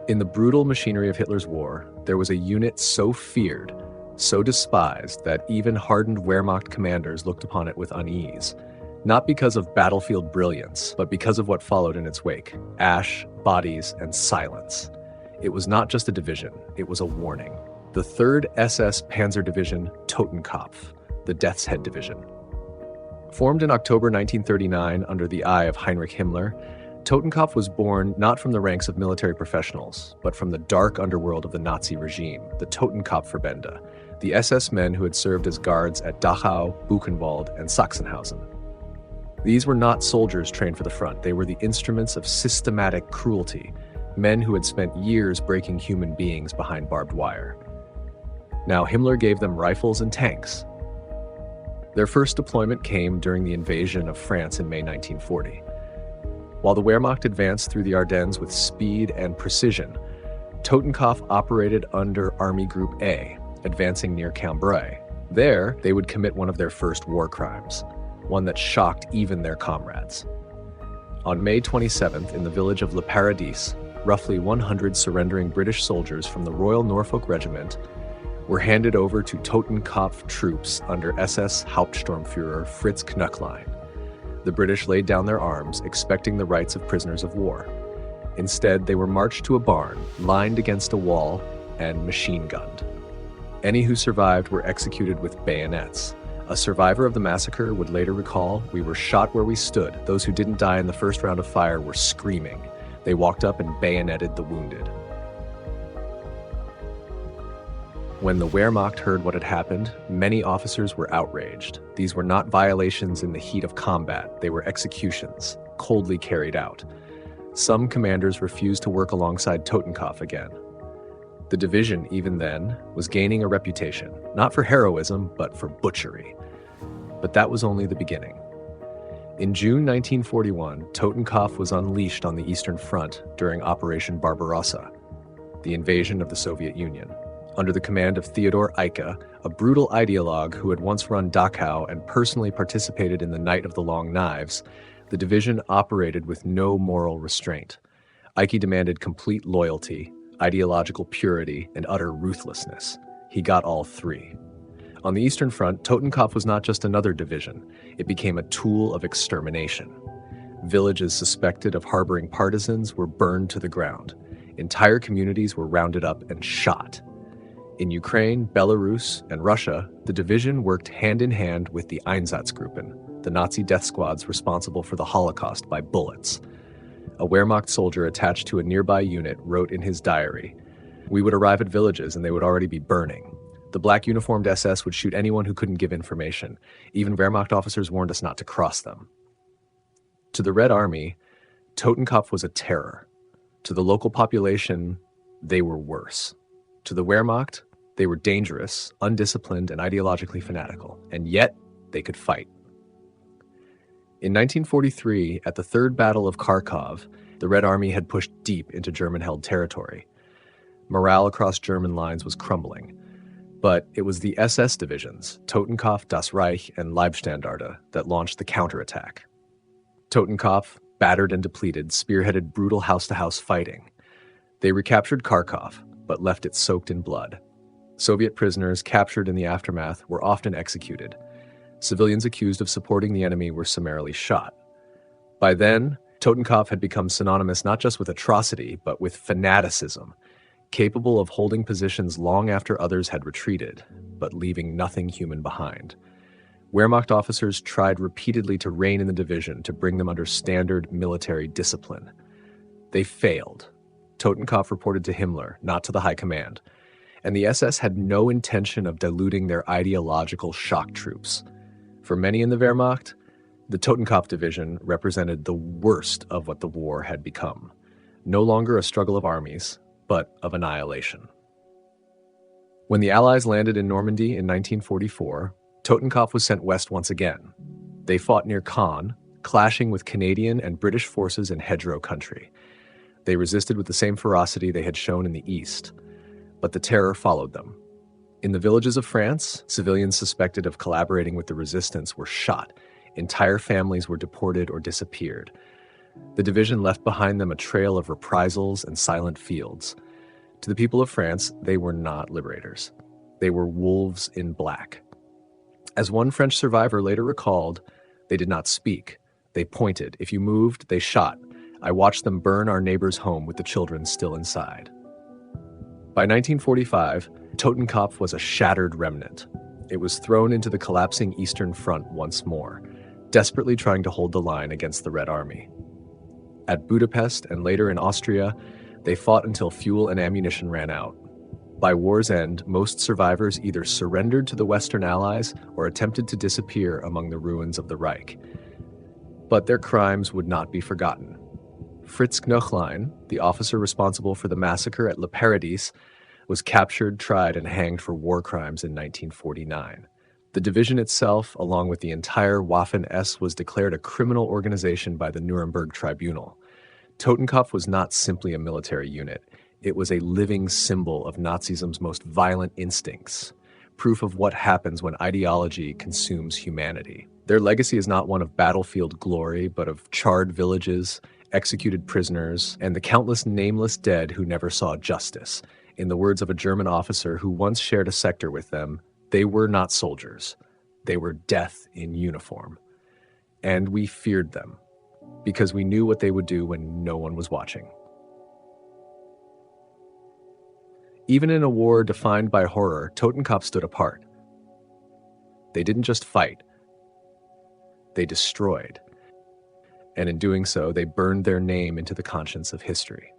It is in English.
In the brutal machinery of Hitler's war, there was a unit so feared, so despised, that even hardened Wehrmacht commanders looked upon it with unease. Not because of battlefield brilliance, but because of what followed in its wake: ash, bodies, and silence. It was not just a division, it was a warning. The 3rd SS Panzer Division Totenkopf, the Death's Head Division. Formed in October 1939 under the eye of Heinrich Himmler, Totenkopf was born not from the ranks of military professionals, but from the dark underworld of the Nazi regime, the Totenkopfverbände, the SS men who had served as guards at Dachau, Buchenwald, and Sachsenhausen. These were not soldiers trained for the front. They were the instruments of systematic cruelty, men who had spent years breaking human beings behind barbed wire. Now Himmler gave them rifles and tanks. Their first deployment came during the invasion of France in May 1940. While the Wehrmacht advanced through the Ardennes with speed and precision, Totenkopf operated under Army Group A, advancing near Cambrai. There, they would commit one of their first war crimes, one that shocked even their comrades. On May 27th, in the village of Le Paradis, roughly 100 surrendering British soldiers from the Royal Norfolk Regiment were handed over to Totenkopf troops under SS Hauptsturmführer Fritz Knöchlein. The British laid down their arms, expecting the rights of prisoners of war. Instead, they were marched to a barn, lined against a wall, and machine-gunned. Any who survived were executed with bayonets. A survivor of the massacre would later recall, "We were shot where we stood. Those who didn't die in the first round of fire were screaming. They walked up and bayoneted the wounded." When the Wehrmacht heard what had happened, many officers were outraged. These were not violations in the heat of combat. They were executions, coldly carried out. Some commanders refused to work alongside Totenkopf again. The division, even then, was gaining a reputation, not for heroism, but for butchery. But that was only the beginning. In June 1941, Totenkopf was unleashed on the Eastern Front during Operation Barbarossa, the invasion of the Soviet Union. Under the command of Theodor Eicke, a brutal ideologue who had once run Dachau and personally participated in the Night of the Long Knives, the division operated with no moral restraint. Eicke demanded complete loyalty, ideological purity, and utter ruthlessness. He got all three. On the Eastern Front, Totenkopf was not just another division. It became a tool of extermination. Villages suspected of harboring partisans were burned to the ground. Entire communities were rounded up and shot. In Ukraine, Belarus, and Russia, the division worked hand-in-hand with the Einsatzgruppen, the Nazi death squads responsible for the Holocaust by bullets. A Wehrmacht soldier attached to a nearby unit wrote in his diary, "We would arrive at villages and they would already be burning. The black uniformed SS would shoot anyone who couldn't give information. Even Wehrmacht officers warned us not to cross them." To the Red Army, Totenkopf was a terror. To the local population, they were worse. To the Wehrmacht, they were dangerous, undisciplined, and ideologically fanatical, and yet they could fight. In 1943, at the Third Battle of Kharkov, the Red Army had pushed deep into German-held territory. Morale across German lines was crumbling, but it was the SS divisions, Totenkopf, Das Reich, and Leibstandarte, that launched the counterattack. Totenkopf, battered and depleted, spearheaded brutal house-to-house fighting. They recaptured Kharkov, but left it soaked in blood. Soviet prisoners captured in the aftermath were often executed. Civilians accused of supporting the enemy were summarily shot. By then, Totenkopf had become synonymous not just with atrocity, but with fanaticism, capable of holding positions long after others had retreated, but leaving nothing human behind. Wehrmacht officers tried repeatedly to rein in the division to bring them under standard military discipline. They failed. Totenkopf reported to Himmler, not to the high command, and the SS had no intention of diluting their ideological shock troops. For many in the Wehrmacht, the Totenkopf Division represented the worst of what the war had become. No longer a struggle of armies, but of annihilation. When the Allies landed in Normandy in 1944, Totenkopf was sent west once again. They fought near Caen, clashing with Canadian and British forces in hedgerow country. They resisted with the same ferocity they had shown in the East, but the terror followed them. In the villages of France, civilians suspected of collaborating with the resistance were shot. Entire families were deported or disappeared. The division left behind them a trail of reprisals and silent fields. To the people of France, they were not liberators. They were wolves in black. As one French survivor later recalled, they did not speak. They pointed. If you moved, they shot. I watched them burn our neighbor's home with the children still inside. By 1945, Totenkopf was a shattered remnant. It was thrown into the collapsing Eastern Front once more, desperately trying to hold the line against the Red Army. At Budapest and later in Austria, they fought until fuel and ammunition ran out. By war's end, most survivors either surrendered to the Western Allies or attempted to disappear among the ruins of the Reich. But their crimes would not be forgotten. Fritz Knöchlein, the officer responsible for the massacre at Le Paradis, was captured, tried, and hanged for war crimes in 1949. The division itself, along with the entire Waffen-SS, was declared a criminal organization by the Nuremberg Tribunal. Totenkopf was not simply a military unit. It was a living symbol of Nazism's most violent instincts, proof of what happens when ideology consumes humanity. Their legacy is not one of battlefield glory, but of charred villages, executed prisoners, and the countless nameless dead who never saw justice. In the words of a German officer who once shared a sector with them, they were not soldiers. They were death in uniform. And we feared them, because we knew what they would do when no one was watching. Even in a war defined by horror, Totenkopf stood apart. They didn't just fight. They destroyed. And in doing so, they burned their name into the conscience of history.